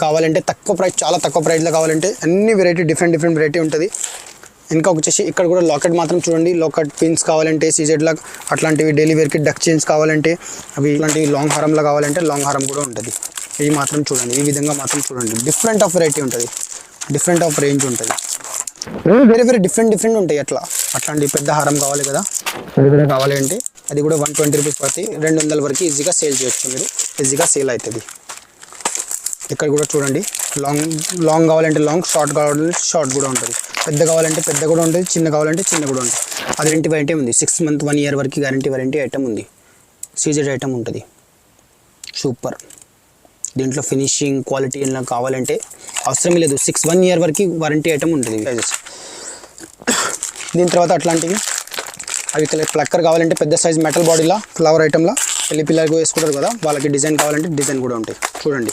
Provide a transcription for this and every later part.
కావాలంటే తక్కువ ప్రైస్, చాలా తక్కువ ప్రైస్లో కావాలంటే అన్ని వెరైటీ డిఫరెంట్ వెరైటీ ఉంటుంది. ఇంకా వచ్చేసి ఇక్కడ కూడా లాకెట్ మాత్రం చూడండి, లాకెట్ పిన్స్ కావాలంటే సీజెడ్లా అట్లాంటివి, డైలీ వేర్కి డక్ చైన్స్ కావాలంటే అవి, ఇట్లాంటివి లాంగ్ హారంలో కావాలంటే లాంగ్ హారం కూడా ఉంటుంది. ఇవి మాత్రం చూడండి, ఈ విధంగా మాత్రం చూడండి, డిఫరెంట్ ఆఫ్ వెరైటీ ఉంటుంది, డిఫరెంట్ ఆఫ్ రేంజ్ ఉంటుంది, వేరే డిఫరెంట్ ఉంటాయి. అట్లాంటి పెద్ద హారం కావాలి కదా, వేరే కావాలి అంటే అది కూడా 120 రూపీస్ పడుతుంది. 200 వరకు ఈజీగా సేల్ చేయొచ్చు, మీరు ఈజీగా సేల్ అవుతుంది. ఇక్కడ కూడా చూడండి, లాంగ్ కావాలంటే లాంగ్, షార్ట్ కావాలంటే షార్ట్ కూడా ఉంటుంది, పెద్ద కావాలంటే పెద్ద కూడా ఉంటుంది, చిన్న కావాలంటే చిన్న కూడా ఉంటుంది. అది ఐటమ్ ఉంది, 6 months 1 year వరకు వారంటీ ఐటమ్ ఉంది, సీజెడ్ ఐటమ్ ఉంటుంది. సూపర్. దీంట్లో ఫినిషింగ్ క్వాలిటీ ఎలా కావాలంటే అవసరం లేదు, 1 year వరకు వారంటీ ఐటమ్ ఉంటుంది. దీని తర్వాత అట్లాంటివి అవి ప్లక్కర్ కావాలంటే పెద్ద సైజ్ మెటల్ బాడీలా ఫ్లవర్ ఐటమ్లా పెళ్లి పిల్లలకు వేసుకుంటారు కదా, వాళ్ళకి డిజైన్ కావాలంటే డిజైన్ కూడా ఉంటాయి. చూడండి,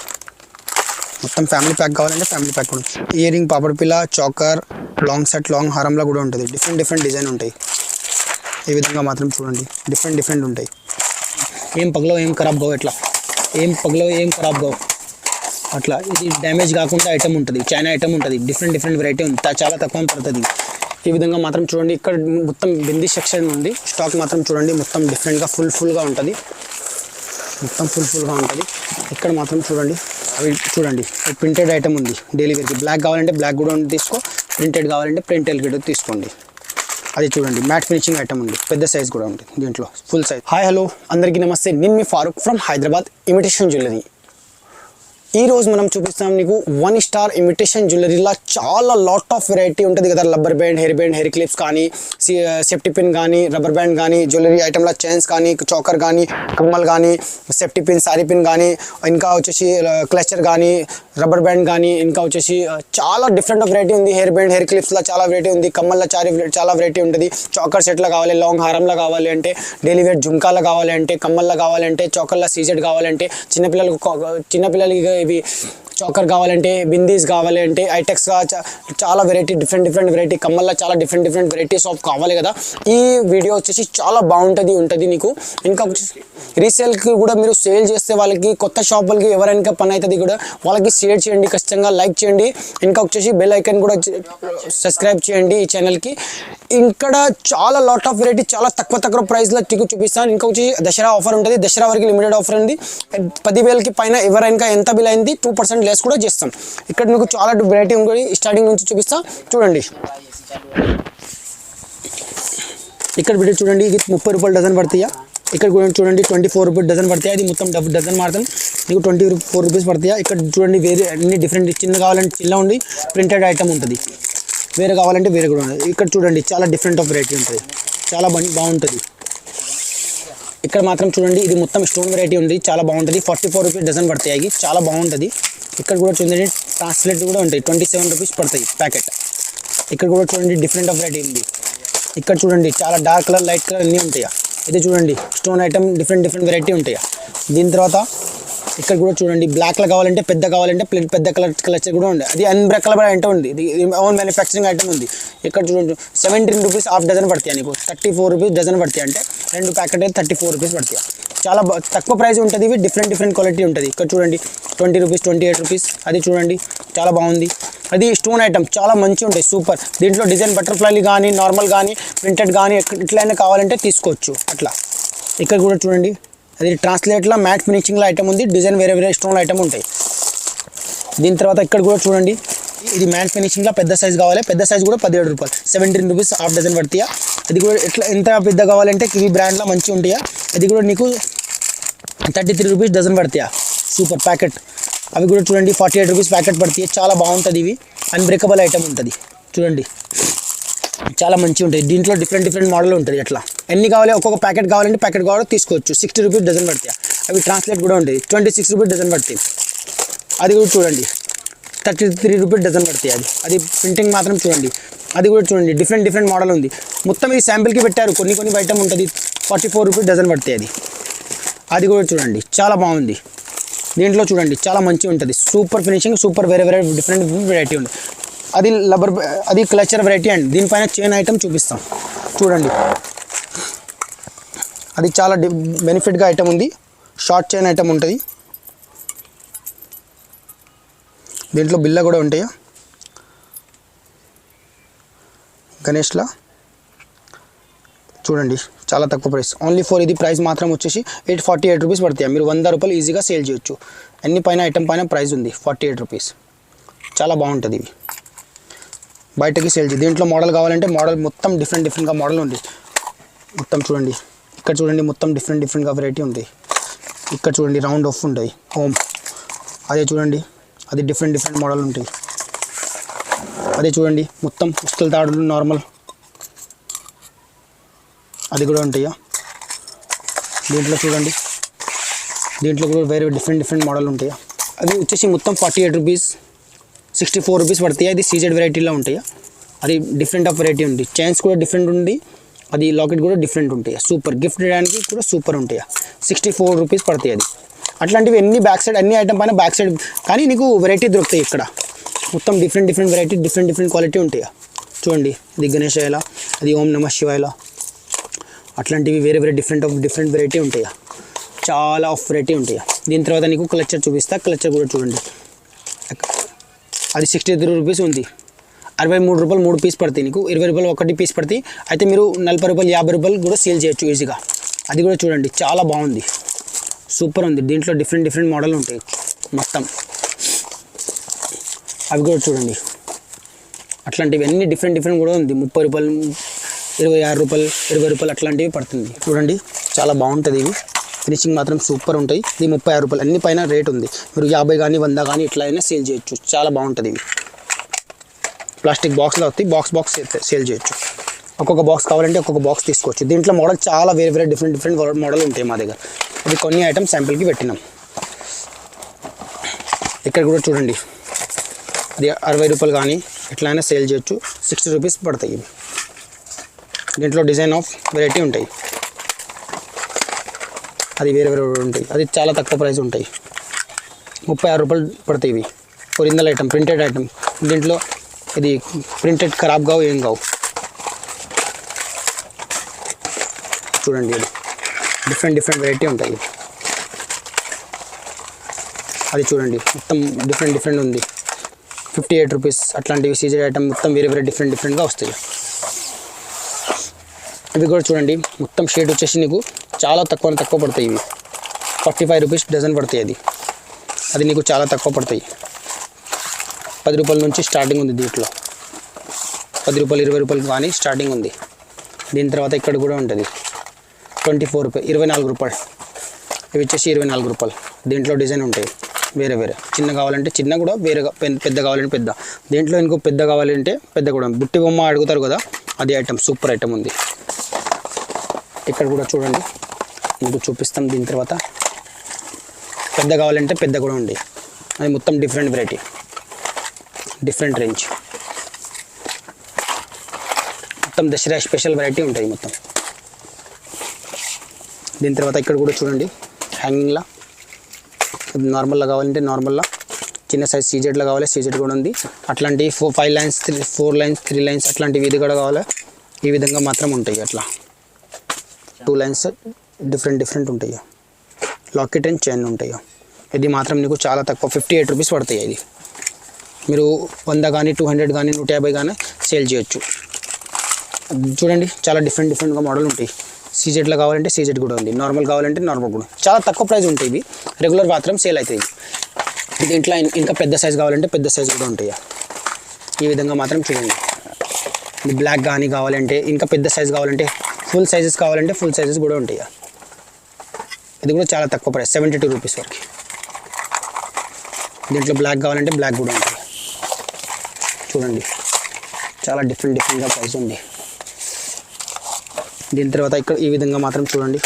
మొత్తం ఫ్యామిలీ ప్యాక్ కావాలంటే ఫ్యామిలీ ప్యాక్ కూడా. ఇయర్ రింగ్, పాపడ్ పిల్ల, చాకర్, లాంగ్ సెట్, లాంగ్ హారంలో కూడా ఉంటుంది. డిఫరెంట్ డిజైన్ ఉంటాయి. ఈ విధంగా మాత్రం చూడండి, డిఫరెంట్ ఉంటాయి. ఏం పగలో ఏం ఖరాబ్ కావు, ఏం పగలో ఏం ఖరాబ్ కావు అట్లా. ఇది డ్యామేజ్ కాకుండా ఐటమ్ ఉంటుంది, చైనా ఐటమ్ ఉంటుంది, డిఫరెంట్ వెరైటీ ఉంది, చాలా తక్కువ పడుతుంది. ఈ విధంగా మాత్రం చూడండి, ఇక్కడ మొత్తం బిందీ సెక్షన్ ఉంది. స్టాక్ మాత్రం చూడండి, మొత్తం డిఫరెంట్గా ఫుల్గా ఉంటుంది, మొత్తం ఫుల్గా ఉంటుంది. ఇక్కడ మాత్రం చూడండి, అవి చూడండి, ప్రింటెడ్ ఐటమ్ ఉంది డైలీ వేర్కి. బ్లాక్ కావాలంటే బ్లాక్ కూడా తీసుకో, ప్రింటెడ్ కావాలంటే ప్రింటెడ్ కూడా తీసుకోండి. అది చూడండి, మ్యాట్ ఫినిషింగ్ ఐటమ్ ఉంది, పెద్ద సైజ్ కూడా ఉంటుంది దీంట్లో, ఫుల్ సైజ్. హాయ్ హలో అందరికీ నమస్తే, నేను మీ Farooq from Hyderabad imitation jewellery. ఈ రోజు మనం చూపిస్తాం నీకు 1 star ఇమిటేషన్ జ్యువెలరీలో చాలా లాట్ ఆఫ్ వెరైటీ ఉంటుంది కదా. రబ్బర్ బ్యాండ్, హెయిర్ క్లిప్స్ కానీ, సేఫ్టీ పిన్ కానీ, రబ్బర్ బ్యాండ్ కానీ, జ్యువెలరీ ఐటమ్లో చైన్స్ కానీ, చోకర్ కానీ, కమ్మల్ కానీ, సేఫ్టీ పిన్, సారీ పిన్ కానీ, ఇంకా వచ్చేసి క్లచర్ కానీ, రబ్బర్ బ్యాండ్ కానీ, ఇంకా వచ్చేసి చాలా డిఫరెంట్ ఆఫ్ వెరైటీ ఉంది. హెయిర్ బ్యాండ్, హెయిర్ క్లిప్స్లో చాలా వెరైటీ ఉంది, కమ్మల్లో చాలా వెరైటీ ఉంటుంది. చోకర్ సెట్లో కావాలి, లాంగ్ హారంలో కావాలి అంటే, డైలీ వేర్ జుంకాలో కావాలి అంటే, కమ్మల్లో కావాలంటే, చోకర్లో సీజెడ్ కావాలంటే, చిన్నపిల్లలకి ఇవి చోకర్ కావాలంటే, బిందీస్ కావాలంటే, ఐటెక్స్ చాలా వెరైటీ డిఫరెంట్ వెరైటీ, కమ్మల్లో చాలా డిఫరెంట్ వెరైటీస్ ఆఫ్ కావాలి కదా. ఈ వీడియో వచ్చేసి చాలా ఉంటుంది నీకు. ఇంకా రీసేల్కి కూడా మీరు సేల్ చేస్తే వాళ్ళకి, కొత్త షాపులకి ఎవరైనా పని అవుతుంది కూడా, వాళ్ళకి షేర్ చేయండి, ఖచ్చితంగా లైక్ చేయండి. ఇంకా వచ్చేసి బెల్ ఐకాన్ కూడా సబ్స్క్రైబ్ చేయండి ఈ ఛానల్కి. ఇక్కడ చాలా లాట్ ఆఫ్ వెరైటీ చాలా తక్కువ ప్రైస్లో మీకు చూపిస్తాను. ఇంకా వచ్చేసి దసరా ఆఫర్ ఉంటుంది, దసరా వరకు లిమిటెడ్ ఆఫర్ ఉంది. 10,000కి పైన ఎవరైనా ఎంత బిల్ అయింది 2% లెస్ కూడా చేస్తాం. ఇక్కడ మీకు చాలా వెరైటీ ఉంటుంది, స్టార్టింగ్ నుంచి చూపిస్తా చూడండి. ఇక్కడ వీడియో చూడండి, ఇది 30 రూపాయలు డజన్ పడతాయా. ఇక్కడ కూడా చూడండి 24 రూపీస్ డజన్ పడతాయి. అది మొత్తం డజన్ మాత్రం మీకు 24 రూపీస్ పడతాయా. ఇక్కడ చూడండి, వేరే అన్ని డిఫరెంట్, చిన్న కావాలంటే చిన్న ఉంది, ప్రింటెడ్ ఐటమ్ ఉంటుంది, వేరే కావాలంటే వేరే కూడా ఉంటుంది. ఇక్కడ చూడండి, చాలా డిఫరెంట్ ఆఫ్ వెరైటీ ఉంటుంది, చాలా బాగుంటుంది. ఇక్కడ మాత్రం చూడండి, ఇది మొత్తం స్టోన్ వెరైటీ ఉంది, చాలా బాగుంటుంది. 44 రూపీస్ డజన్ పడతాయి, చాలా బాగుంటుంది. ఇక్కడ కూడా చూడండి, ట్రాన్స్లేట్ కూడా ఉంటాయి, 27 రూపీస్ పడతాయి ప్యాకెట్. ఇక్కడ కూడా చూడండి, డిఫరెంట్ ఆఫ్ వెరైటీ ఉంది. ఇక్కడ చూడండి, చాలా డార్క్ కలర్, లైట్ కలర్ అన్నీ ఉంటాయి. ఇది చూడండి, స్టోన్ ఐటమ్ డిఫరెంట్ వెరైటీ ఉంటాయి. దీని తర్వాత ఇక్కడ కూడా చూడండి, బ్లాక్లో కావాలంటే, పెద్ద కావాలంటే పెద్ద కలర్ కూడా ఉంది. అది అన్బ్రేకబుల్ ఐటమ్ ఉంది, ఇది ఓన్ మ్యానుఫ్యాక్చరింగ్ ఐటమ్ ఉంది. ఇక్కడ చూడండి, 17 రూపీస్ హాఫ్ డజన్ పడతాయి నీకు, 34 రూపీస్ డజన్ పడతాయి. అంటే 2 ప్యాకెట్ అయితే 34 రూపీస్ పడతాయి. చాలా తక్కువ ప్రైస్ ఉంటుంది, ఇవి డిఫరెంట్ క్వాలిటీ ఉంటుంది. ఇక్కడ చూడండి, 20 రూపీస్, 28 రూపీస్. అది చూడండి, చాలా బాగుంది. అది స్టోన్ ఐటమ్, చాలా మంచిగా ఉంటాయి, సూపర్. దీంట్లో డిజైన్ బటర్ఫ్లైలు కానీ, నార్మల్ కానీ, ప్రింటెడ్ కానీ, ఎట్లయినా కావాలంటే తీసుకోవచ్చు అట్లా. ఇక్కడ కూడా చూడండి, అది ట్రాన్స్లేట్లో మ్యాట్ ఫినిషింగ్లో ఐటమ్ ఉంది, డిజైన్ వేరే స్టోన్ ఐటమ్ ఉంటాయి. దీని తర్వాత ఇక్కడ కూడా చూడండి, ఇది మ్యాట్ ఫినిషింగ్లో పెద్ద సైజ్ కావాలి, పెద్ద సైజ్ కూడా 17 రూపాయలు, 17 రూపీస్ హాఫ్ డజన్ పడతాయా. అది కూడా ఎంత పెద్ద కావాలంటే ఈ బ్రాండ్లో మంచిగా ఉంటాయా. అది కూడా నీకు 33 రూపీస్ డజన్ పడతాయా, సూపర్ ప్యాకెట్. అవి కూడా చూడండి, 48 రూపీస్ ప్యాకెట్ పడతాయి, చాలా బాగుంటుంది. ఇవి అన్బ్రేకబుల్ ఐటమ్ ఉంటుంది, చూడండి, చాలా మంచిగా ఉంటాయి. దీంట్లో డిఫరెంట్ మోడల్ ఉంటుంది. అట్లా ఎన్ని కావాలి, ఒక్కొక్క ప్యాకెట్ కావాలంటే ప్యాకెట్ కావాలో తీసుకోవచ్చు. 60 రూపీస్ డజన్ పడతాయి. అవి ట్రాన్స్లేట్ కూడా ఉంటుంది, 26 రూపీస్ డజన్ పడతాయి. అది కూడా చూడండి, 33 రూపీస్ డజన్ పడతాయి. అది ప్రింటింగ్ మాత్రం చూడండి, అది కూడా చూడండి, డిఫరెంట్ మోడల్ ఉంది. మొత్తం ఇది శాంపిల్కి పెట్టారు, కొన్ని ఐటమ్ ఉంటుంది. 44 రూపీస్ డజన్ పడతాయి. అది కూడా చూడండి, చాలా బాగుంది. దీంట్లో చూడండి, చాలా మంచిగా ఉంటుంది, సూపర్ ఫినిషింగ్, సూపర్ వేరే డిఫరెంట్ వెరైటీ ఉంది. అది క్లచర్ వెరైటీ అండి. దీనిపైన చైన్ ఐటమ్ చూపిస్తాం చూడండి. అది చాలా బెనిఫిట్గా ఐటమ్ ఉంది, షార్ట్ చైన్ ఐటమ్ ఉంటుంది. దీంట్లో బిల్ల కూడా ఉంటాయా గణేష్లా చూడండి, చాలా తక్కువ ప్రైస్. ఓన్లీ ఫర్ ఇది ప్రైస్ మాత్రం వచ్చేసి 848 రూపీస్ పడతాయి. మీరు 100 రూపాయలు ఈజీగా సేల్ చేయొచ్చు. అన్ని పైన ఐటమ్ పైన ప్రైస్ ఉంది 48 రూపీస్. చాలా బాగుంటుంది ఇవి, బయటకి సేల్ చేయి. దీంట్లో మోడల్ కావాలంటే మోడల్ మొత్తం డిఫరెంట్గా మోడల్ ఉంది. మొత్తం చూడండి, ఇక్కడ చూడండి మొత్తం డిఫరెంట్గా వెరైటీ ఉంటాయి. ఇక్కడ చూడండి రౌండ్ ఆఫ్ ఉంటాయి హోమ్. అదే చూడండి అది డిఫరెంట్ మోడల్ ఉంటాయి. అదే చూడండి మొత్తం పుస్తల తాడులు నార్మల్ అది కూడా ఉంటాయా. దీంట్లో చూడండి, దీంట్లో కూడా వేరే డిఫరెంట్ మోడల్ ఉంటాయా. అవి వచ్చేసి మొత్తం 48 రూపీస్ 64 రూపీస్ పడతాయి. అది సీజెడ్ వెరైటీలో ఉంటాయా. అది డిఫరెంట్ ఆఫ్ వెరైటీ ఉంది. చైన్స్ కూడా డిఫరెంట్ ఉంది, అది లాకెట్ కూడా డిఫరెంట్ ఉంటాయి. సూపర్ గిఫ్ట్ చేయడానికి కూడా సూపర్ ఉంటాయా. 64 రూపీస్ పడతాయి. అది అట్లాంటివి అన్ని బ్యాక్ సైడ్ అన్ని ఐటమ్ పైన బ్యాక్ సైడ్ కానీ నీకు వెరైటీ దొరుకుతాయి. ఇక్కడ మొత్తం డిఫరెంట్ వెరైటీ డిఫరెంట్ క్వాలిటీ ఉంటాయా. చూడండి ఇది గణేష్ ఇలా, అది ఓం నమః శివాయలా, అట్లాంటివి వేరే డిఫరెంట్ వెరైటీ ఉంటాయా. చాలా ఆఫ్ వెరైటీ ఉంటాయా. దీని తర్వాత నీకు క్లచర్ చూపిస్తా. క్లచర్ కూడా చూడండి, అది 63 రూపీస్ ఉంది. 63 రూపాయలు 3 పీస్ పడతాయి. నీకు 20 రూపాయలు 1 పీస్ పడతాయి. అయితే మీరు 40 రూపాయలు 50 రూపాయలు కూడా సేల్ చేయొచ్చు ఈజీగా. అది కూడా చూడండి చాలా బాగుంది, సూపర్ ఉంది. దీంట్లో డిఫరెంట్ మోడల్ ఉంటాయి మొత్తం. అవి కూడా చూడండి, అట్లాంటివి అన్ని డిఫరెంట్ కూడా ఉంది. 30 రూపాయలు 26 రూపాయలు 20 రూపాయలు అట్లాంటివి పడుతుంది. చూడండి చాలా బాగుంటుంది. ఇవి ఫినిషింగ్ మాత్రం సూపర్ ఉంటాయి. ఇది 36 రూపాయలు అన్ని పైన రేట్ ఉంది. మీరు 50 కానీ 100 కానీ ఇట్లా అయినా సేల్ చేయొచ్చు. చాలా బాగుంటుంది. ఇవి ప్లాస్టిక్ బాక్స్లో వస్తాయి. బాక్స్ సేల్ చేయొచ్చు. ఒక్కొక్క బాక్స్ కావాలంటే ఒక్కొక్క బాక్స్ తీసుకోవచ్చు. దీంట్లో మోడల్ చాలా వేరే డిఫరెంట్ మోడల్ ఉంటాయి మా దగ్గర. అవి కొన్ని ఐటమ్స్ శాంపిల్కి పెట్టినాం. ఇక్కడ కూడా చూడండి, అది 60 రూపాయలు కానీ ఎట్లయినా సేల్ చేయొచ్చు. 60 రూపీస్ పడతాయి. ఇవి దీంట్లో డిజైన్ ఆఫ్ వెరైటీ ఉంటాయి. అది వేరే ఉంటాయి. అది చాలా తక్కువ ప్రైస్ ఉంటాయి. 36 రూపాయలు పడతాయి. ఇవి ఒరిజినల్ ఐటమ్, ప్రింటెడ్ ఐటమ్. దీంట్లో ఇది ప్రింటెడ్ ఖరాబ్ కావు, ఏం కావు. చూడండి ఇది డిఫరెంట్ వెరైటీ ఉంటాయి. అది చూడండి మొత్తం డిఫరెంట్ ఉంది. 58 రూపీస్ అట్లాంటివి సీజెడ్ ఐటమ్ మొత్తం వేరే డిఫరెంట్గా వస్తాయి. ఇవి కూడా చూడండి మొత్తం షేడ్ వచ్చేసి నీకు చాలా తక్కువ పడతాయి. ఇవి 45 రూపీస్ డజన్ పడతాయి. అది నీకు చాలా తక్కువ పడతాయి. 10 రూపాయల నుంచి స్టార్టింగ్ ఉంది. దీంట్లో 10 రూపాయలు 20 రూపాయలు కానీ స్టార్టింగ్ ఉంది. దీని తర్వాత ఇక్కడ కూడా ఉంటుంది 24 రూపాయలు 24 రూపాయలు. ఇవి వచ్చేసి 24 రూపాయలు. దీంట్లో డిజైన్ ఉంటాయి వేరే చిన్న కావాలంటే చిన్న కూడా వేరే, పెద్ద కావాలంటే పెద్ద. దీంట్లో ఇంకో పెద్ద కావాలంటే పెద్ద కూడా. బుట్టి బొమ్మ అడుగుతారు కదా, అది ఐటమ్ సూపర్ ఐటమ్ ఉంది. ఇక్కడ కూడా చూడండి మీకు చూపిస్తాం. దీని తర్వాత పెద్ద కావాలంటే పెద్ద కూడా ఉంది. అది మొత్తం డిఫరెంట్ వెరైటీ, డిఫరెంట్ రేంజ్. మొత్తం దసరా స్పెషల్ వెరైటీ ఉంటాయి మొత్తం. దీని తర్వాత ఇక్కడ కూడా చూడండి హ్యాంగింగ్లా, నార్మల్గా కావాలంటే నార్మల్లా, చిన్న సైజ్ సీజెడ్లో కావాలి సీజెడ్ కూడా ఉంది. అట్లాంటి 5 లైన్స్ 4 లైన్స్ 3 లైన్స్ అట్లాంటివి ఇది కూడా కావాలి. ఈ విధంగా మాత్రం ఉంటాయి. అట్లా 2 లైన్స్ డిఫరెంట్ ఉంటాయి. లాకెట్ అండ్ చైన్ ఉంటాయి. ఇది మాత్రం నీకు చాలా తక్కువ 58 రూపీస్ పడతాయి. ఇది మీరు 100 కానీ 200 కానీ 150 కానీ సేల్ చేయొచ్చు. చూడండి చాలా డిఫరెంట్గా మోడల్ ఉంటాయి. సీజెడ్లో కావాలంటే సీజెడ్ కూడా ఉంది, నార్మల్ కావాలంటే నార్మల్ కూడా. చాలా తక్కువ ప్రైస్ ఉంటాయి. ఇవి రెగ్యులర్ మాత్రం సేల్ అవుతాయి. దీంట్లో ఇంకా పెద్ద సైజ్ కావాలంటే పెద్ద సైజ్ కూడా ఉంటాయి. ఈ విధంగా మాత్రం చూడండి. ఇది బ్లాక్ కానీ కావాలంటే, ఇంకా పెద్ద సైజ్ కావాలంటే, ఫుల్ సైజెస్ కావాలంటే ఫుల్ సైజెస్ కూడా ఉంటాయి. ఇది కూడా చాలా తక్కువ ప్రైస్ 72 రూపీస్ వరకు. దీంట్లో బ్లాక్ కావాలంటే బ్లాక్ కూడా ఉంటుంది. చూడండి చాలా డిఫరెంట్గా ప్రైస్ ఉంది. దీని తర్వాత ఇక్కడ ఈ విధంగా మాత్రం చూడండి,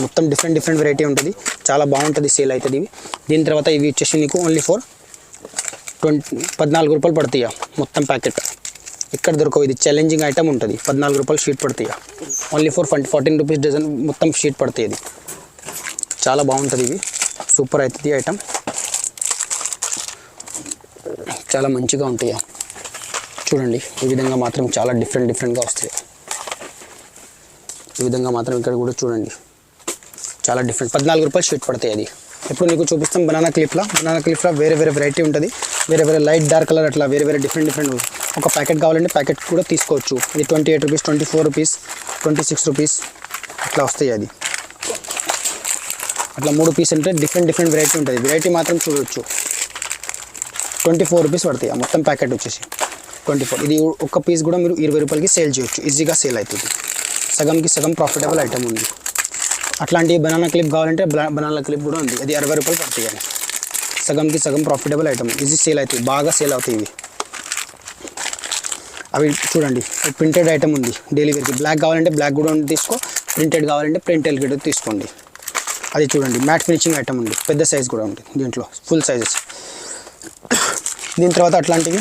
మొత్తం డిఫరెంట్ వెరైటీ ఉంటుంది. చాలా బాగుంటుంది, సేల్ అవుతుంది ఇవి. దీని తర్వాత ఇవి వచ్చేసి నీకు ఓన్లీ ఫర్ 14 రూపాయలు పడతాయి మొత్తం ప్యాకెట్. ఇక్కడ దొరకవు. ఇది ఛాలెంజింగ్ ఐటమ్ ఉంటుంది. 14 రూపాయలు షీట్ పడతాయి. ఓన్లీ ఫర్ 14 రూపీస్ డజన్ మొత్తం షీట్ పడతాయి. ఇది చాలా బాగుంటుంది. ఇవి సూపర్ అవుతుంది ఐటమ్, చాలా మంచిగా ఉంటాయి. చూడండి ఈ విధంగా మాత్రం చాలా డిఫరెంట్గా వస్తాయి. ఈ విధంగా మాత్రం ఇక్కడ కూడా చూడండి చాలా డిఫరెంట్. 14 రూపాయలు షీట్ పడతాయి. అది ఇప్పుడు నీకు చూపిస్తాం బనానా క్లిప్లో వేరే వెరైటీ ఉంటుంది, వేరే లైట్ డార్క్ కలర్ అట్లా వేరే డిఫరెంట్ ఒక ప్యాకెట్ కావాలంటే ప్యాకెట్ కూడా తీసుకోవచ్చు. ఇది 28 రూపీస్, 24 రూపీస్, 26 రూపీస్ అట్లా వస్తాయి. అది అట్లా 3 పీస్ అంటే డిఫరెంట్ వెరైటీ ఉంటుంది. వెరైటీ మాత్రం చూడవచ్చు. 24 రూపీస్ పడతాయి మొత్తం ప్యాకెట్ వచ్చేసి 24. ఇది ఒక పీస్ కూడా మీరు 20 రూపాయలకి సేల్ చేయొచ్చు, ఈజీగా సేల్ అవుతుంది. సగంకి సగం ప్రాఫిటబుల్ ఐటమ్ ఉంది. అట్లాంటి బనానా క్లిప్ కావాలంటే బనానా క్లిప్ కూడా ఉంది, అది 60 రూపాయలు పడుతుంది. అని సగంకి సగం ప్రాఫిటబుల్ ఐటమ్, ఈజీ సేల్ అవుతాయి, బాగా సేల్ అవుతాయి ఇవి. అవి చూడండి, ప్రింటెడ్ ఐటమ్ ఉంది డైలీ వేర్కి. బ్లాక్ కావాలంటే బ్లాక్ కూడా తీసుకో, ప్రింటెడ్ కావాలంటే ప్రింటెడ్ కూడా తీసుకోండి. అది చూడండి, మ్యాట్ ఫినిషింగ్ ఐటమ్ ఉంది, పెద్ద సైజ్ కూడా ఉంటుంది దీంట్లో, ఫుల్ సైజెస్. దీని తర్వాత అట్లాంటివి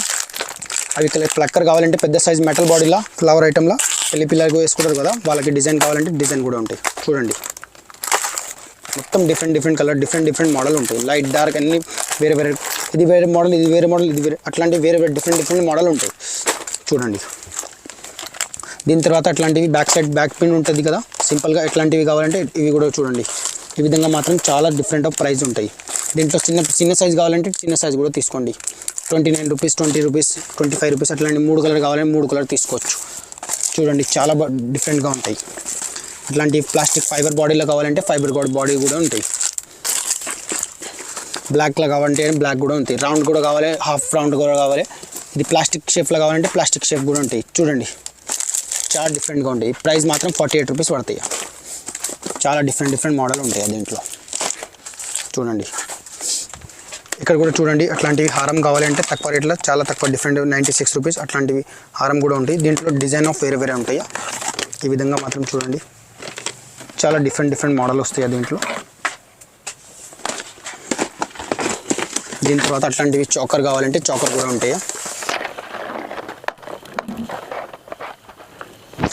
అవి ప్లక్కర్ కావాలంటే పెద్ద సైజ్ మెటల్ బాడీలా ఫ్లవర్ ఐటమ్లా పెళ్లి పిల్లలకు వేసుకుంటారు కదా, వాళ్ళకి డిజైన్ కావాలంటే డిజైన్ కూడా ఉంటాయి. చూడండి మొత్తం డిఫరెంట్ కలర్, డిఫరెంట్ మోడల్ ఉంటాయి. లైట్ డార్క్ అన్ని వేరే ఇది వేరే మోడల్, ఇది వేరే మోడల్, ఇది వేరే, అట్లాంటివి వేరే డిఫరెంట్ మోడల్ ఉంటాయి. చూడండి దీని తర్వాత అట్లాంటివి బ్యాక్ పిన్ ఉంటుంది కదా సింపుల్గా, ఎట్లాంటివి కావాలంటే ఇవి కూడా చూడండి. ఈ విధంగా మాత్రం చాలా డిఫరెంట్ ఆఫ్ ప్రైస్ ఉంటాయి. దీంట్లో చిన్న సైజ్ కావాలంటే చిన్న సైజ్ కూడా తీసుకోండి. 29 రూపీస్, 20 రూపీస్, 25 రూపీస్ అట్లాంటి 3 కలర్ కావాలంటే 3 కలర్ తీసుకోవచ్చు. చూడండి చాలా డిఫరెంట్గా ఉంటాయి. అట్లాంటి ప్లాస్టిక్ ఫైబర్ బాడీలో కావాలంటే ఫైబర్ బాడీ కూడా ఉంటాయి. బ్లాక్లో కావాలంటే బ్లాక్ కూడా ఉంటాయి. రౌండ్ కూడా కావాలి, హాఫ్ రౌండ్ కూడా కావాలి. ఇది ప్లాస్టిక్ షేప్లో కావాలంటే ప్లాస్టిక్ షేప్ కూడా ఉంటాయి. చూడండి చాలా డిఫరెంట్గా ఉంటాయి. ప్రైస్ మాత్రం 48 రూపీస్ పడతాయి. చాలా డిఫరెంట్ మోడల్ ఉంటాయి దీంట్లో. చూడండి ఇక్కడ కూడా చూడండి, అట్లాంటివి హారం కావాలంటే తక్కువ రేట్లో చాలా తక్కువ, డిఫరెంట్ 96 రూపీస్ అట్లాంటివి హారం కూడా ఉంటాయి. దీంట్లో డిజైన్ ఆఫ్ వేరే ఉంటాయి. ఈ విధంగా మాత్రం చూడండి చాలా డిఫరెంట్ మోడల్ వస్తాయి దీంట్లో. దీని తర్వాత అట్లాంటివి చాకర్ కావాలంటే చాకర్ కూడా ఉంటాయి.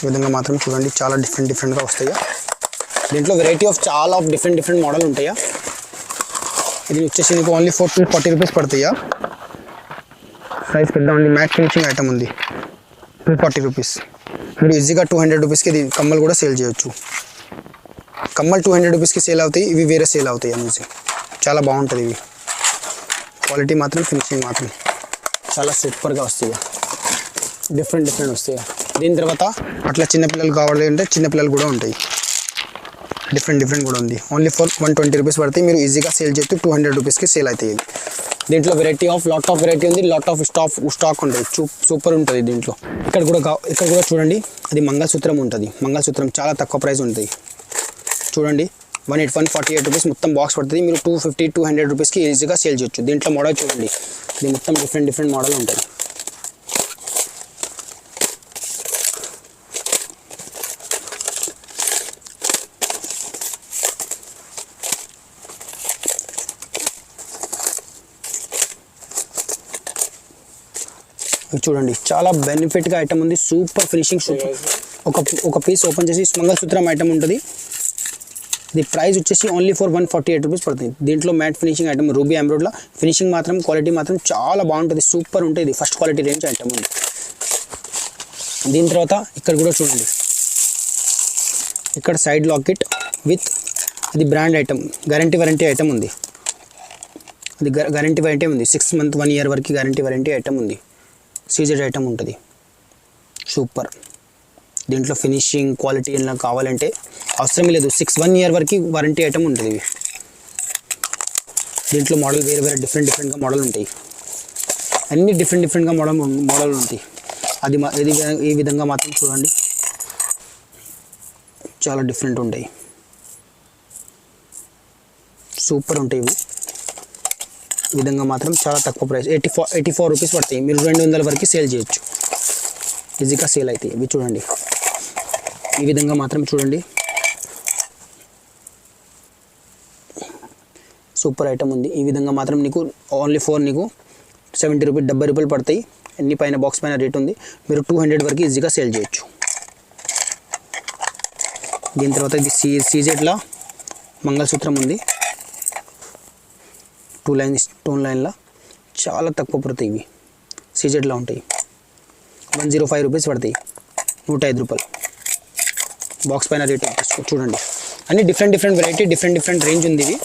ఈ విధంగా మాత్రం చూడండి చాలా డిఫరెంట్గా వస్తాయి. దీంట్లో వెరైటీ ఆఫ్ చాలా డిఫరెంట్ మోడల్ ఉంటాయా. ఇది వచ్చేసి నీకు ఓన్లీ 40 రూపీస్ పడతాయా. ప్రైస్ పెద్ద ఉంది, మ్యాట్ ఫినిషింగ్ ఐటమ్ ఉంది, 240 రూపీస్. మీరు ఈజీగా 200 రూపీస్కి ఇది కమ్మలు కూడా సేల్ చేయొచ్చు. కమ్మలు 200 రూపీస్కి సేల్ అవుతాయి, ఇవి వేరే సేల్ అవుతాయి అనేసి. చాలా బాగుంటుంది ఇవి. క్వాలిటీ మాత్రం, ఫినిషింగ్ మాత్రం చాలా సూపర్గా వస్తాయి, డిఫరెంట్ వస్తాయి. దీని తర్వాత అట్లా చిన్నపిల్లలు కావాలి అంటే చిన్నపిల్లలు కూడా ఉంటాయి, డిఫరెంట్ కూడా ఉంది. ఓన్లీ 120 రూపీస్ పడతాయి. మీరు ఈజీగా సేల్ చేస్తే 200 రూపీస్కి సేల్ అవుతాయి. దీంట్లో variety of lot of variety ఉంది, లాట్ ఆఫ్ స్టాక్ ఉంటుంది, సూపర్ ఉంటుంది దీంట్లో. ఇక్కడ కూడా చూడండి, అది మంగళసూత్రం ఉంటుంది. మంగళసూత్రం చాలా తక్కువ ప్రైస్ ఉంటుంది. చూడండి 148 రూపీస్ మొత్తం బాక్స్ పడుతుంది. మీరు 250-200 రూపీస్కి ఈజీగా సేల్ చేయొచ్చు. దీంట్లో మోడల్ చూడండి, ఇది మొత్తం డిఫరెంట్ మోడల్ ఉంటుంది. చూడండి చాలా బెనిఫిట్గా ఐటమ్ ఉంది, సూపర్ ఫినిషింగ్, సూపర్. ఒక పీస్ ఓపెన్ చేసి మంగళసూత్రం ఐటమ్ ఉంటుంది. ఇది ప్రైస్ వచ్చేసి ఓన్లీ 148 రూపీస్ పడుతుంది. దీంట్లో మ్యాట్ ఫినిషింగ్ ఐటమ్, రూబీ ఎంబ్రాయిడరీలో ఫినిషింగ్ మాత్రం, క్వాలిటీ మాత్రం చాలా బాగుంటుంది, సూపర్ ఉంటుంది. ఫస్ట్ క్వాలిటీ రేంజ్ ఐటమ్ ఉంది. దీని తర్వాత ఇక్కడ కూడా చూడండి, ఇక్కడ సైడ్ లాకెట్ విత్ ఇది బ్రాండ్ ఐటమ్, వారంటీ ఐటమ్ ఉంది. అది గ్యారంటీ వారంటీ ఉంది, 6 మంత్ 1 ఇయర్ వరకు గ్యారంటీ వారంటీ ఐటమ్ ఉంది. సీజెడ్ ఐటమ్ ఉంటుంది, సూపర్. దీంట్లో ఫినిషింగ్ క్వాలిటీ ఇలా కావాలంటే అవసరం లేదు, 1 ఇయర్ వరకు వారంటీ ఐటమ్ ఉంటుంది. దీంట్లో మోడల్ వేరే డిఫరెంట్గా మోడల్ ఉంటాయి. అన్ని డిఫరెంట్గా మోడల్ ఉంటాయి. ఇది ఈ విధంగా మాత్రం చూడండి చాలా డిఫరెంట్ ఉంటాయి, సూపర్ ఉంటాయి ఇవి. ఈ విధంగా మాత్రం చాలా తక్కువ ప్రైస్, 84 రూపీస్ పడతాయి. మీరు 200 వరకు సేల్ చేయొచ్చు, ఈజీగా సేల్ అవుతాయి. ఇవి చూడండి, ఈ విధంగా మాత్రం చూడండి సూపర్ ఐటమ్ ఉంది. ఈ విధంగా మాత్రం నీకు ఓన్లీ 4 నీకు 70 రూపీస్, 70 రూపాయలు పడతాయి. అన్ని పైన బాక్స్ పైన రేట్ ఉంది. మీరు 200 వరకు ఈజీగా సేల్ చేయొచ్చు. దీని తర్వాత ఇది సీజెడ్లా మంగళసూత్రం ఉంది, 2 లైన్ స్టోన్ లైన్లో చాలా తక్కువ పడతాయి. ఇవి సీజెడ్లా ఉంటాయి, 105 రూపీస్ పడతాయి, 105 రూపాయలు బాక్స్ పైన రేట్ చూడండి. అన్ని డిఫరెంట్ వెరైటీ, డిఫరెంట్ రేంజ్ ఉంది. ఇవి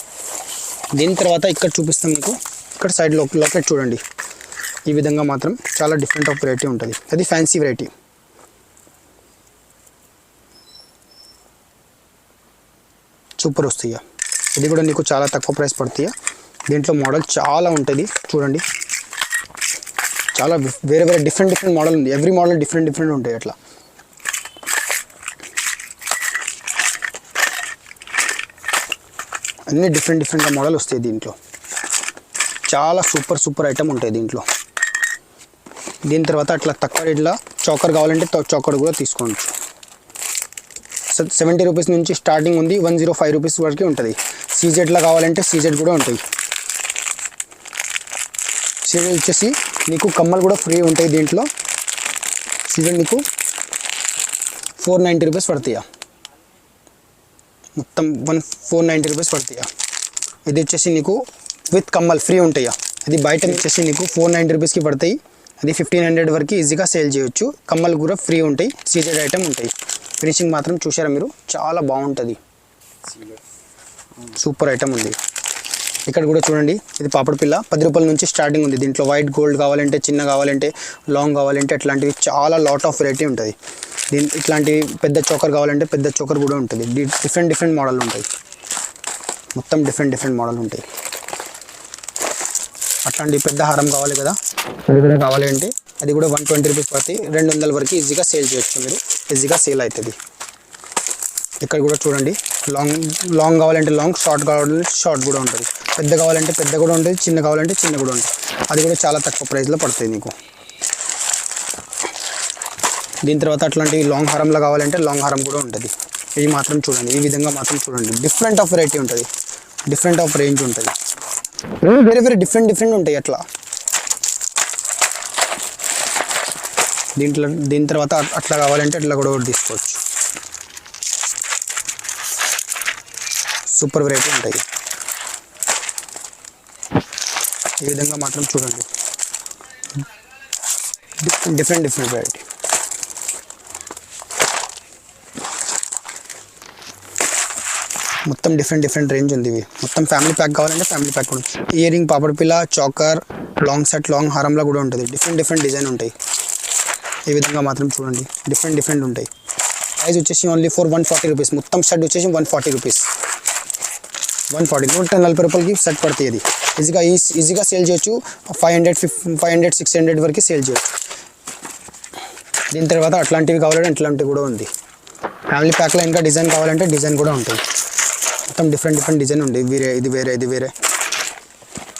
దీని తర్వాత ఇక్కడ చూపిస్తాం మీకు. ఇక్కడ సైడ్ లాకెట్ చూడండి, ఈ విధంగా మాత్రం చాలా డిఫరెంట్ ఆఫ్ వెరైటీ ఉంటుంది. అది ఫ్యాన్సీ వెరైటీ. సూపర్ వస్తాయి. ఇది కూడా నీకు చాలా తక్కువ ప్రైస్ పడుతాయి. దీంట్లో మోడల్ చాలా ఉంటుంది చూడండి, చాలా వేరే వేరే డిఫరెంట్ మోడల్ ఉంది. ఎవ్రీ మోడల్ డిఫరెంట్ ఉంటాయి. అట్లా అన్ని డిఫరెంట్గా మోడల్ వస్తాయి. దీంట్లో చాలా సూపర్ ఐటమ్ ఉంటాయి దీంట్లో. దీని తర్వాత అట్లా తక్కువ రేట్లో చోకర్ కావాలంటే చోకర్ కూడా తీసుకోవచ్చు. 70 రూపీస్ నుంచి స్టార్టింగ్ ఉంది, 105 రూపీస్ వరకు ఉంటుంది. సీజెడ్లో కావాలంటే సీజెడ్ కూడా ఉంటాయి. సీజెడ్ వచ్చేసి నీకు కమ్మలు కూడా ఫ్రీ ఉంటాయి దీంట్లో. సీజెడ్ నీకు 490 రూపీస్ పడతాయా, మొత్తం 490 రూపీస్ పడతాయా. ఇది వచ్చేసి నీకు విత్ కమ్మల్ ఫ్రీ ఉంటాయా. అది బయట వచ్చేసి నీకు 490 రూపీస్కి పడతాయి. అది 1500 వరకు ఈజీగా సేల్ చేయొచ్చు. కమ్మలు కూడా ఫ్రీ ఉంటాయి, సీజెడ్ ఐటమ్ ఉంటాయి. ఫినిషింగ్ మాత్రం చూసారా మీరు, చాలా బాగుంటుంది. సూపర్ ఐటమ్ ఉంది. ఇక్కడ కూడా చూడండి, ఇది పాపడ్ పిల్ల 10 రూపాయల నుంచి స్టార్టింగ్ ఉంది. దీంట్లో వైట్ గోల్డ్ కావాలంటే, చిన్న కావాలంటే, లాంగ్ కావాలంటే అట్లాంటివి చాలా లాట్ ఆఫ్ వెరైటీ ఉంటుంది. ఇట్లాంటి పెద్ద చోకర్ కావాలంటే పెద్ద చోకర్ కూడా ఉంటుంది. డిఫరెంట్ మోడల్ ఉంటాయి, మొత్తం డిఫరెంట్ మోడల్ ఉంటాయి. అట్లాంటి పెద్ద హారం కావాలి కదా, అది కూడా కావాలి అంటే అది కూడా 120 రూపీస్ పడుతుంది. 200 వరకు ఈజీగా సేల్ చేయొచ్చు, మీరు ఈజీగా సేల్ అవుతుంది. ఇక్కడ కూడా చూడండి, లాంగ్ కావాలంటే లాంగ్, షార్ట్ కావాలంటే షార్ట్ కూడా ఉంటుంది. పెద్ద కావాలంటే పెద్ద కూడా ఉంటుంది, చిన్న కావాలంటే చిన్న కూడా ఉంటుంది. అది కూడా చాలా తక్కువ ప్రైస్లో పడుతుంది నీకు. దీని తర్వాత అట్లాంటి లాంగ్ హారంలో కావాలంటే లాంగ్ హారం కూడా ఉంటుంది. ఇది మాత్రం చూడండి, ఈ విధంగా మాత్రం చూడండి, డిఫరెంట్ ఆఫ్ వెరైటీ ఉంటుంది, డిఫరెంట్ ఆఫ్ రేంజ్ ఉంటుంది. వేరే వేరే డిఫరెంట్ ఉంటాయి అట్లా. దీని తర్వాత అట్లా కావాలంటే అట్లా కూడా తీసుకోవచ్చు. సూపర్ వెరైటీ ఉంటాయి. ఈ విధంగా మాత్రం చూడండి, డిఫరెంట్ వెరైటీ. మొత్తం డిఫరెంట్ రేంజ్ ఉంది. ఇవి మొత్తం ఫ్యామిలీ ప్యాక్ కావాలంటే ఫ్యామిలీ ప్యాక్ కూడా. ఇయర్ రింగ్, పాపడ్ పిల్ల, చాకర్, లాంగ్ సెట్, లాంగ్ హారంలో కూడా ఉంటుంది. డిఫరెంట్ డిజైన్ ఉంటాయి. ఈ విధంగా మాత్రం చూడండి, డిఫరెంట్ ఉంటాయి. ప్రైస్ వచ్చేసి ఓన్లీ ఫర్ 140 రూపీస్. మొత్తం సెట్ వచ్చేసి 140 రూపీస్. 140 140 రూపాయలకి సెట్ పడుతుంది. అది ఈజీగా సేల్ చేయొచ్చు. 500 600 వరకు సేల్ చేయొచ్చు. దీని తర్వాత అట్లాంటివి కావాలంటే అట్లాంటివి కూడా ఉంది. ఫ్యామిలీ ప్యాక్లో ఇంకా డిజైన్ కావాలంటే డిజైన్ కూడా ఉంటుంది. మొత్తం డిఫరెంట్ డిజైన్ ఉంది. ఇది వేరే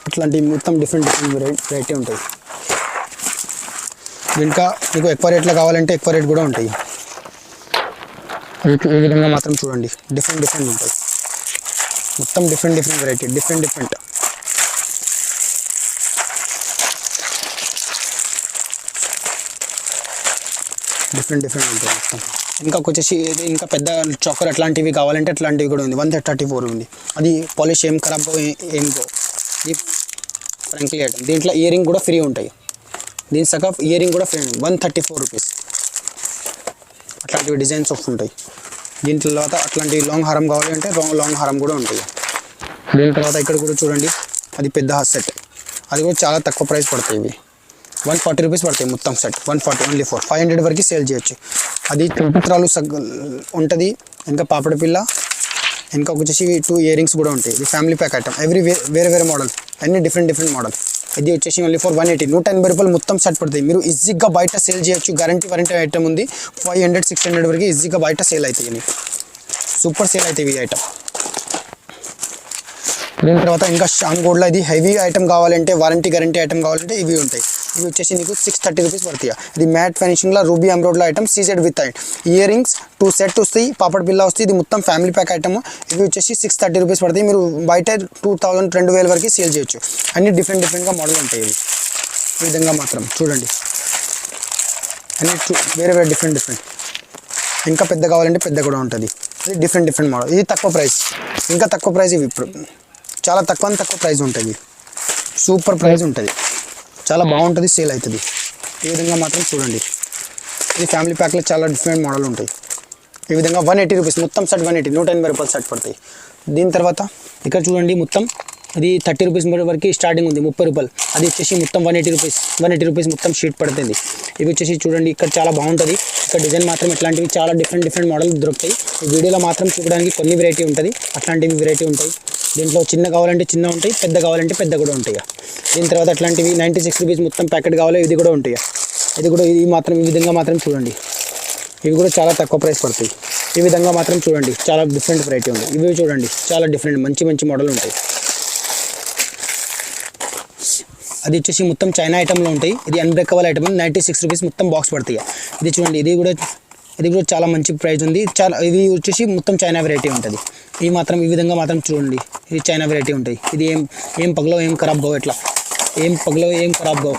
అట్లాంటి మొత్తం డిఫరెంట్ వెరైటీ ఉంటాయి. ఇంకా మీకు ఎక్కువ రేట్లో కావాలంటే ఎక్కువ రేట్ కూడా ఉంటాయి. ఈ విధంగా మాత్రం చూడండి, డిఫరెంట్ ఉంటాయి. మొత్తం డిఫరెంట్ వెరైటీ, డిఫరెంట్ ఉంటాయి మొత్తం. ఇంకా వచ్చేసి ఇంకా పెద్ద చాకర్ అట్లాంటివి కావాలంటే అట్లాంటివి కూడా ఉంది. 134 ఉంది. అది పాలిష్ ఏం ఖరాబ్ ఏం ఇది ఫ్రాంక్లీ ఐటమ్. దీంట్లో ఇయర్ రింగ్ కూడా ఫ్రీ ఉంటాయి. దీని సగం ఇయర్ రింగ్ కూడా ఫ్రీ, 134 రూపీస్. అట్లాంటివి డిజైన్స్ ఆఫ్ ఉంటాయి. దీని తర్వాత అట్లాంటి లాంగ్ హారం కావాలంటే లాంగ్ హారం కూడా ఉంటాయి. దీని తర్వాత ఇక్కడ కూడా చూడండి, అది పెద్ద సెట్. అది కూడా చాలా తక్కువ ప్రైస్ పడతాయి. ఇవి 140 రూపీస్ పడతాయి మొత్తం సెట్. 140 ఓన్లీ 500 వరకు సేల్ చేయొచ్చు. అది త్రిపుత్రాలు ఉంటుంది. ఇంకా పాపడ పిల్ల, ఇంకా వచ్చేసి 2 ఇయర్ రింగ్స్ కూడా ఉంటాయి. ఇది ఫ్యామిలీ ప్యాక్ ఐటమ్. వేరే మోడల్, అన్ని డిఫరెంట్ మోడల్. ఇది వచ్చేసి ఓన్లీ ఫర్ 180 180 రూపాయలు మొత్తం సెట్ పడుతుంది. మీరు ఈజీగా బయట సేల్ చేయొచ్చు. గ్యారంటీ ఐటమ్ ఉంది. 500 600 వరకు ఈజీగా బయట సేల్ అవుతాయి. సూపర్ సేల్ అవుతాయి ఈ ఐటమ్. దీని తర్వాత ఇంకా షాన్ గోల్డ్లో ఇది హెవీ ఐటమ్ కావాలంటే, వారంటీ గ్యారంటీ ఐటమ్ కావాలంటే ఇవి ఉంటాయి. ఇవి వచ్చేసి నీకు 630 రూపీస్ పడతాయి. ఇది మ్యాట్ ఫినిషింగ్లో ruby embroidery item, CZ with earrings 2 set వస్తాయి. పాపడ్ పిల్ల వస్తాయి. ఇది మొత్తం ఫ్యామిలీ ప్యాక్ ఐటమ్. ఇవి వచ్చేసి 630 రూపీస్ పడతాయి. మీరు బయట 2000 2000 వరకు సేల్ చేయొచ్చు. అన్ని డిఫరెంట్గా మోడల్ ఉంటాయి. ఇవి ఈ విధంగా మాత్రం చూడండి, అన్ని వేరే డిఫరెంట్. ఇంకా పెద్ద కావాలంటే పెద్ద కూడా ఉంటుంది. ఇది డిఫరెంట్ మోడల్. ఇది తక్కువ ప్రైస్, ఇంకా తక్కువ ప్రైస్. ఇవి ఇప్పుడు చాలా తక్కువ ప్రైస్ ఉంటుంది. సూపర్ ప్రైస్ ఉంటుంది, చాలా బాగుంటుంది, సేల్ అవుతుంది. ఈ విధంగా మాత్రం చూడండి, ఇది ఫ్యామిలీ ప్యాక్లో చాలా డిఫరెంట్ మోడల్ ఉంటాయి. ఈ విధంగా 180 రూపీస్ మొత్తం సెట్. 180 180 రూపాయలు సెట్ పడతాయి. దీని తర్వాత ఇక్కడ చూడండి, మొత్తం అది 30 రూపీస్ వరకు స్టార్టింగ్ ఉంది, 30 రూపాయలు. అది వచ్చేసి మొత్తం 180 రూపీస్ మొత్తం షీట్ పడుతుంది. ఇవి వచ్చేసి చూడండి ఇక్కడ చాలా బాగుంటుంది. ఇక్కడ డిజైన్ మాత్రం ఇట్లాంటివి చాలా డిఫరెంట్ మోడల్ దొరుకుతాయి. ఈ వీడియోలో మాత్రం చూడడానికి కొన్ని వెరైటీ ఉంటుంది, అట్లాంటివి వెరైటీ ఉంటాయి. దీంట్లో చిన్న కావాలంటే చిన్న ఉంటాయి, పెద్ద కావాలంటే పెద్ద కూడా ఉంటాయి. దీని తర్వాత అట్లాంటివి 96 రూపీస్ మొత్తం ప్యాకెట్ కావాలి, ఇది కూడా ఉంటాయి. ఇది కూడా ఇది మాత్రం ఈ విధంగా మాత్రం చూడండి, ఇవి కూడా చాలా తక్కువ ప్రైస్ పడతాయి. ఈ విధంగా మాత్రం చూడండి చాలా డిఫరెంట్ వెరైటీ ఉంది. ఇవి చూడండి చాలా డిఫరెంట్ మంచి మోడల్ ఉంటాయి. అది వచ్చేసి మొత్తం చైనా ఐటెంలో ఉంటాయి. ఇది అన్బ్రేకబుల్ ఐటమ్ 96 రూపీస్ మొత్తం బాక్స్ పడతాయి. ఇది చూడండి ఇది కూడా చాలా మంచి ప్రైస్ ఉంది. చాలా ఇవి వచ్చేసి మొత్తం చైనా వెరైటీ ఉంటుంది. ఇవి మాత్రం ఈ విధంగా మాత్రం చూడండి, ఇది చైనా వెరైటీ ఉంటాయి. ఇది ఏం పగలో ఏం ఖరాబ్ కావు, ఎట్లా ఏం పగలో ఏం ఖరాబ్ కావు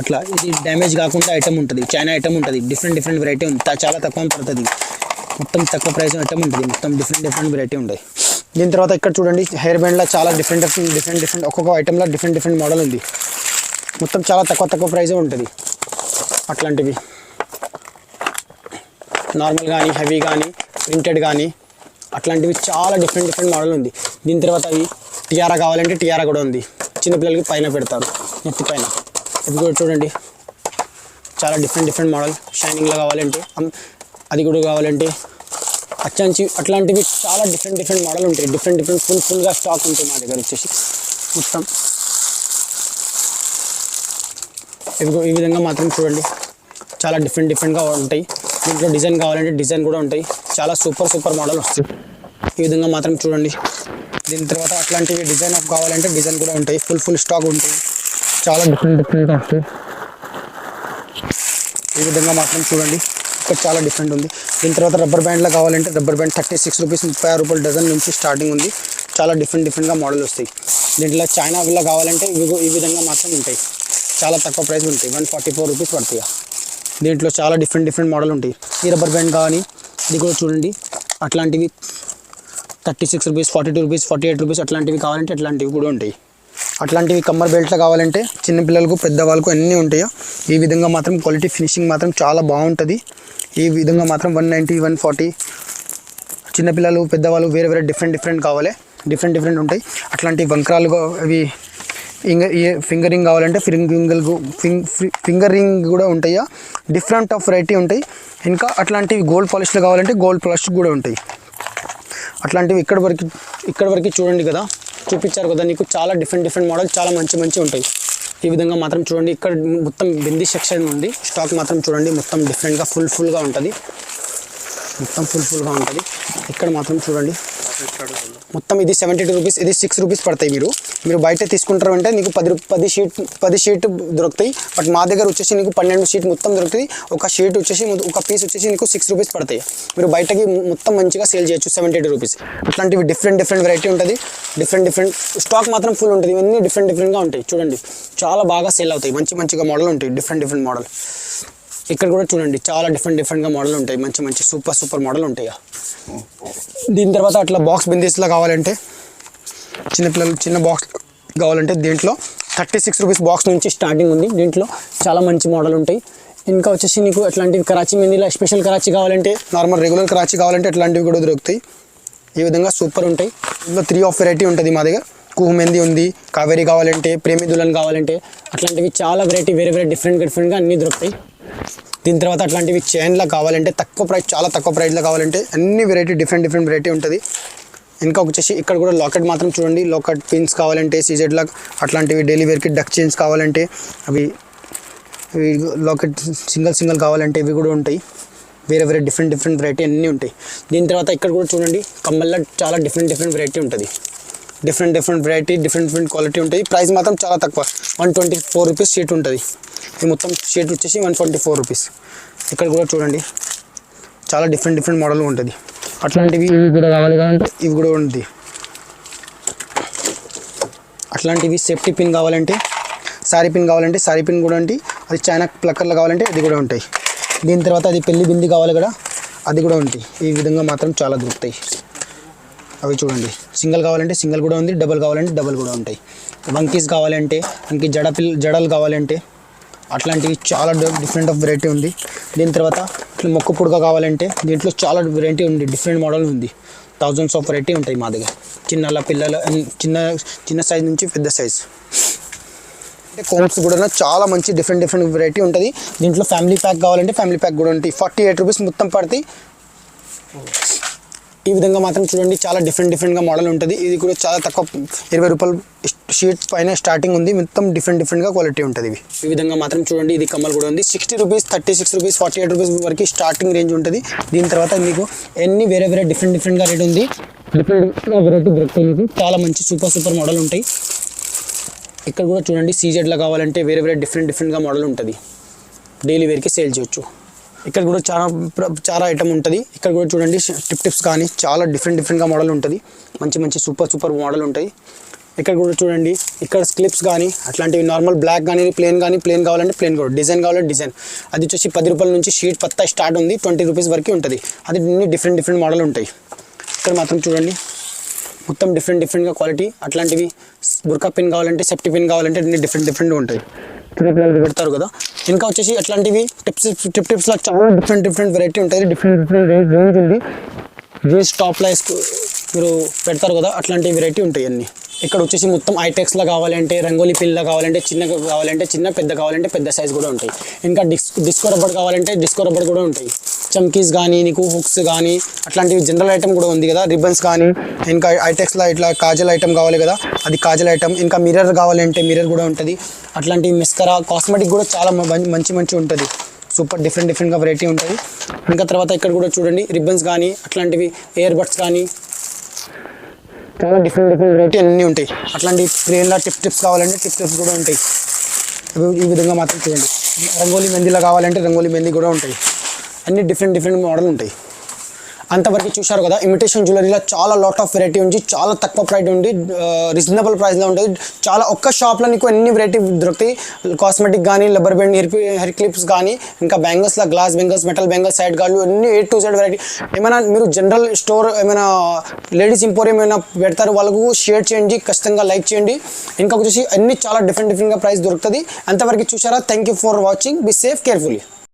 అట్లా. ఇది డ్యామేజ్ కాకుండా ఐటమ్ ఉంటుంది, చైనా ఐటమ్ ఉంటుంది. డిఫరెంట్ వెరైటీ ఉంది, చాలా తక్కువ పడుతుంది. మొత్తం తక్కువ ప్రైస్ ఐటమ్ ఉంటుంది, మొత్తం డిఫరెంట్ వెరైటీ ఉంటాయి. దీని తర్వాత ఇక్కడ చూడండి హెయిర్ బ్యాండ్లో చాలా డిఫరెంట్ ఒక్కొక్క ఐటెంలో డిఫరెంట్ మోడల్ ఉంది. మొత్తం చాలా తక్కువ ప్రైజే ఉంటుంది. అట్లాంటివి నార్మల్ కానీ హెవీ కానీ ప్రింటెడ్ కానీ అట్లాంటివి చాలా డిఫరెంట్ మోడల్ ఉంది. దీని తర్వాత అవి టియారా కావాలంటే టియారా కూడా ఉంది, చిన్నపిల్లలకి పైన పెడతారు నెత్తి పైన. ఇది కూడా చూడండి చాలా డిఫరెంట్ మోడల్. షైనింగ్లో కావాలంటే అది కూడా కావాలంటే అచ్చాంచి అట్లాంటివి చాలా డిఫరెంట్ మోడల్ ఉంటాయి. డిఫరెంట్ ఫుల్గా స్టాక్ ఉంటాయి మా దగ్గర వచ్చేసి మొత్తం. ఈ విధంగా మాత్రం చూడండి చాలా డిఫరెంట్గా ఉంటాయి. దీంట్లో డిజైన్ కావాలంటే డిజైన్ కూడా ఉంటాయి, చాలా సూపర్ మోడల్ వస్తుంది. ఈ విధంగా మాత్రం చూడండి. దీని తర్వాత అట్లాంటివి డిజైన్ కావాలంటే డిజైన్ కూడా ఉంటాయి, ఫుల్ స్టాక్ ఉంటాయి, చాలా డిఫరెంట్గా వస్తాయి. ఈ విధంగా మాత్రం చూడండి ఇక్కడ చాలా డిఫరెంట్ ఉంది. దీని తర్వాత రబ్బర్ బ్యాండ్లో కావాలంటే రబ్బర్ బ్యాండ్ 36 రూపీస్ 36 రూపాయల డజన్ నుంచి స్టార్టింగ్ ఉంది. చాలా డిఫరెంట్గా మోడల్ వస్తాయి. దీంట్లో చైనా విల్ల కావాలంటే ఈ విధంగా మాత్రం ఉంటాయి, చాలా తక్కువ ప్రైస్ ఉంటాయి, 144 రూపీస్ పడతాయి. దీంట్లో చాలా డిఫరెంట్ మోడల్ ఉంటాయి. ఈ రబ్బర్ బ్యాండ్ కానీ ఇది కూడా చూడండి అట్లాంటివి 36 రూపీస్ 42 రూపీస్ 48 రూపీస్ అట్లాంటివి కావాలంటే అట్లాంటివి కూడా ఉంటాయి. అట్లాంటివి కమ్మర్ బెల్ట్లో కావాలంటే చిన్నపిల్లలకు పెద్దవాళ్ళకు అన్నీ ఉంటాయో. ఈ విధంగా మాత్రం క్వాలిటీ ఫినిషింగ్ మాత్రం చాలా బాగుంటుంది. ఈ విధంగా మాత్రం 190 140 చిన్నపిల్లలు పెద్దవాళ్ళు వేరే డిఫరెంట్ కావాలి, డిఫరెంట్ ఉంటాయి. అట్లాంటి వంకరాలు అవి ఫింగర్ రింగ్ కావాలంటే ఫింగర్ రింగ్ కూడా ఉంటాయా, డిఫరెంట్ ఆఫ్ వెరైటీ ఉంటాయి. ఇంకా అట్లాంటివి గోల్డ్ పాలిష్లో కావాలంటే గోల్డ్ పాలిష్ కూడా ఉంటాయి. అట్లాంటివి ఇక్కడ వరకు చూడండి కదా, చూపించారు కదా నీకు, చాలా డిఫరెంట్ మోడల్ చాలా మంచి ఉంటాయి. ఈ విధంగా మాత్రం చూడండి ఇక్కడ మొత్తం బిందీ సెక్షన్ ఉంది. స్టాక్ మాత్రం చూడండి మొత్తం డిఫరెంట్గా ఫుల్గా ఉంటుంది, మొత్తం ఫుల్గా ఉంటుంది. ఇక్కడ మాత్రం చూడండి మొత్తం ఇది 72 రూపీస్, ఇది 6 రూపీస్ పడతాయి. మీరు బయట తీసుకుంటారు అంటే నీకు 10 షీట్ దొరుకుతాయి. బట్ మా దగ్గర వచ్చేసి నీకు 12 షీట్ మొత్తం దొరుకుతాయి. ఒక షీట్ వచ్చేసి ఒక పీస్ వచ్చేసి నీకు 6 రూపీస్ పడతాయి. మీరు బయటకి మొత్తం మంచిగా సేల్ చేయొచ్చు 72 రూపీస్. అట్లాంటివి డిఫరెంట్ వెరైటీ ఉంటుంది, డిఫరెంట్ స్టాక్ మాత్రం ఫుల్ ఉంటుంది. ఇవన్నీ డిఫరెంట్గా ఉంటాయి. చూడండి చాలా బాగా సేల్ అవుతాయి, మంచిగా మోడల్ ఉంటాయి, డిఫరెంట్ మోడల్. ఇక్కడ కూడా చూడండి చాలా డిఫరెంట్గా మోడల్ ఉంటాయి, మంచి సూపర్ మోడల్ ఉంటాయి. దీని తర్వాత అట్లా బాక్స్ బిందీస్లో కావాలంటే చిన్నపిల్లలు చిన్న బాక్స్ కావాలంటే దీంట్లో 36 రూపీస్ బాక్స్ నుంచి స్టార్టింగ్ ఉంది. దీంట్లో చాలా మంచి మోడల్ ఉంటాయి. ఇంకా వచ్చేసి నీకు అట్లాంటివి కరాచీ మెహందీలో స్పెషల్ కరాచీ కావాలంటే, నార్మల్ రెగ్యులర్ కరాచీ కావాలంటే అట్లాంటివి కూడా దొరుకుతాయి. ఈ విధంగా సూపర్ ఉంటాయి. ఇందులో 3 ఆఫ్ వెరైటీ ఉంటుంది మా దగ్గర. కుహు మెహందీ ఉంది, కావేరీ కావాలంటే, ప్రేమి దుల్హన్ కావాలంటే అట్లాంటివి చాలా వెరైటీ వేరే డిఫరెంట్గా అన్నీ దొరుకుతాయి. దీని తర్వాత అట్లాంటివి చైన్లో కావాలంటే చాలా తక్కువ ప్రైస్లో కావాలంటే అన్ని వెరైటీ డిఫరెంట్ వెరైటీ ఉంటుంది. ఇంకా వచ్చేసి ఇక్కడ కూడా లాకెట్ మాత్రం చూడండి, లాకెట్ పిన్స్ కావాలంటే సీజెడ్లా అట్లాంటివి డైలీ వేర్కి డక్ చైన్స్ కావాలంటే అవి లాకెట్ సింగిల్ కావాలంటే ఇవి కూడా ఉంటాయి. వేరే డిఫరెంట్ వెరైటీ అన్నీ ఉంటాయి. దీని తర్వాత ఇక్కడ కూడా చూడండి కమ్మల్లో చాలా డిఫరెంట్ వెరైటీ ఉంటుంది. డిఫరెంట్ వెరైటీ డిఫరెంట్ క్వాలిటీ ఉంటాయి. ప్రైస్ మాత్రం చాలా తక్కువ, 124 రూపీస్ షీట్ ఉంటుంది. ఈ మొత్తం షీట్ వచ్చేసి 144 రూపీస్. ఇక్కడ కూడా చూడండి చాలా డిఫరెంట్ మోడల్ ఉంటుంది. అట్లాంటివి ఇవి కూడా కావాలి కావాలంటే ఇవి కూడా ఉంది. అట్లాంటివి సేఫ్టీ పిన్ కావాలంటే, సారీ పిన్ కావాలంటే సారీ పిన్ కూడా ఉంటాయి. అది చైనా ప్లక్కర్లు కావాలంటే అది కూడా ఉంటాయి. దీని తర్వాత అది పెళ్లి బింది కావాలి కదా, అది కూడా ఉంటాయి. ఈ విధంగా మాత్రం చాలా దొరుకుతాయి. అవి చూడండి సింగిల్ కావాలంటే సింగిల్ కూడా ఉంది, డబల్ కావాలంటే డబల్ కూడా ఉంటాయి. వంకీస్ కావాలంటే వంకీ జడలు కావాలంటే అట్లాంటివి చాలా డిఫరెంట్ ఆఫ్ వెరైటీ ఉంది. దీని తర్వాత ఇట్లా మొక్క పుడక కావాలంటే దీంట్లో చాలా వెరైటీ ఉంది, డిఫరెంట్ మోడల్ ఉంది. థౌజండ్స్ ఆఫ్ వెరైటీ ఉంటాయి మా దగ్గర. చిన్నల పిల్లల చిన్న చిన్న సైజ్ నుంచి పెద్ద సైజ్. అంటే కోమ్స్ కూడా చాలా మంచి డిఫరెంట్ వెరైటీ ఉంటుంది. దీంట్లో ఫ్యామిలీ ప్యాక్ కావాలంటే ఫ్యామిలీ ప్యాక్ కూడా ఉంటాయి. 48 రూపీస్ మొత్తం పడతాయి. ఈ విధంగా మాత్రం చూడండి చాలా డిఫరెంట్గా మోడల్ ఉంటుంది. ఇది కూడా చాలా తక్కువ 20 రూపాయలు షీట్ పైన స్టార్టింగ్ ఉంది. మొత్తం డిఫరెంట్గా క్వాలిటీ ఉంటుంది. ఇవి ఈ విధంగా మాత్రం చూడండి. ఇది కమ్మల్ కూడా ఉంది. 60 రూపీస్, 36 రూపీస్, 48 రూపీస్ వరకు స్టార్టింగ్ రేంజ్ ఉంటుంది. దీని తర్వాత మీకు ఎన్ని వేరే డిఫరెంట్గా రేట్ ఉంది. డిఫరెంట్గా వెరైటీ దొరుకుతాయి మీకు. చాలా మంచి సూపర్ మోడల్ ఉంటాయి. ఇక్కడ కూడా చూడండి సీజెడ్లో కావాలంటే వేరే డిఫరెంట్గా మోడల్ ఉంటుంది. డైలీ వేర్కి సేల్ చేయొచ్చు. ఇక్కడ కూడా చాలా ఐటమ్ ఉంటుంది. ఇక్కడ కూడా చూడండి టిప్స్ కానీ చాలా డిఫరెంట్గా మోడల్ ఉంటుంది. మంచి సూపర్ మోడల్ ఉంటాయి. ఇక్కడ కూడా చూడండి ఇక్కడ క్లిప్స్ కానీ అట్లాంటివి నార్మల్ బ్లాక్ కానీ ప్లేన్ కావాలంటే ప్లేన్ కూడా, డిజైన్ కావాలంటే డిజైన్. అది వచ్చేసి 10 రూపాయల నుంచి షీట్ పత్తా స్టార్ట్ ఉంది. 20 రూపీస్ వరకు ఉంటుంది. అది డిఫరెంట్ మోడల్ ఉంటాయి. ఇక్కడ మాత్రం చూడండి మొత్తం డిఫరెంట్గా క్వాలిటీ. అట్లాంటివి బుర్కా పిన్ కావాలంటే సేఫ్టీ పిన్ కావాలంటే అన్ని డిఫరెంట్గా ఉంటాయి. చిన్నపిల్లలు పెడతారు కదా. ఇంకా వచ్చేసి అట్లాంటివి టిప్స్లో చాలా డిఫరెంట్ వెరైటీ ఉంటుంది. డిఫరెంట్ రేంజ్ ఉంది. జీన్స్ టాప్లో మీరు పెడతారు కదా అట్లాంటి వెరైటీ ఉంటాయి అన్నీ. ఇక్కడ వచ్చేసి మొత్తం ఐటెక్స్లో కావాలంటే రంగోలీ పిల్ల కావాలంటే చిన్నగా కావాలంటే చిన్న, పెద్ద కావాలంటే పెద్ద సైజ్ కూడా ఉంటాయి. ఇంకా డిస్కో రబ్బర్ కావాలంటే డిస్కో రబ్బర్ కూడా ఉంటాయి. చమ్కీస్ కానీ నీకు హుక్స్ కానీ అట్లాంటివి జనరల్ ఐటమ్ కూడా ఉంది కదా. రిబ్బన్స్ కానీ ఇంకా ఐటెక్స్లో ఇట్లా కాజల్ ఐటమ్ కావాలి కదా అది కాజల్ ఐటమ్. ఇంకా మిర్రర్ కావాలంటే మిర్రర్ కూడా ఉంటుంది. అట్లాంటివి మెస్కరా కాస్మెటిక్ కూడా చాలా మంచి ఉంటుంది. సూపర్ డిఫరెంట్గా వెరైటీ ఉంటుంది. ఇంకా తర్వాత ఇక్కడ కూడా చూడండి రిబ్బన్స్ కానీ అట్లాంటివి ఇయర్ బడ్స్ కానీ చాలా డిఫరెంట్ వెరైటీ అన్నీ ఉంటాయి. అట్లాంటి ప్లేన్లో టిప్స్ కావాలంటే టిప్స్ కూడా ఉంటాయి. ఈ విధంగా మాత్రం చూడండి. రంగోలీ మెందీలో కావాలంటే రంగోలీ మెందీ కూడా ఉంటాయి. అన్ని డిఫరెంట్ మోడల్ ఉంటాయి. అంతవరకు చూశారు కదా. ఇమిటేషన్ జ్యువెలరీలో చాలా లాట్ ఆఫ్ వెరైటీ ఉంది. చాలా తక్కువ ప్రైస్ ఉంది. రీజనబుల్ ప్రైస్లో ఉంటుంది. చాలా ఒక్క షాప్లో నీకు ఎన్ని వెరైటీ దొరుకుతాయి. కాస్మెటిక్ కానీ రబ్బర్ బ్యాండ్ హెయిర్ క్లిప్స్ కానీ ఇంకా బ్యాంగిల్స్లో glass bangles, metal bangles, side గార్డులు అన్ని A to Z వెరైటీ. ఏమైనా మీరు జనరల్ స్టోర్ ఏమైనా లేడీస్ ఇంపోరియం ఏమైనా పెడతారు వాళ్ళకు షేర్ చేయండి, ఖచ్చితంగా లైక్ చేయండి. ఇంకా వచ్చేసి అన్ని చాలా డిఫరెంట్గా ప్రైస్ దొరుకుతుంది. అంతవరకు చూసారా. Thank you for watching. Be safe carefully.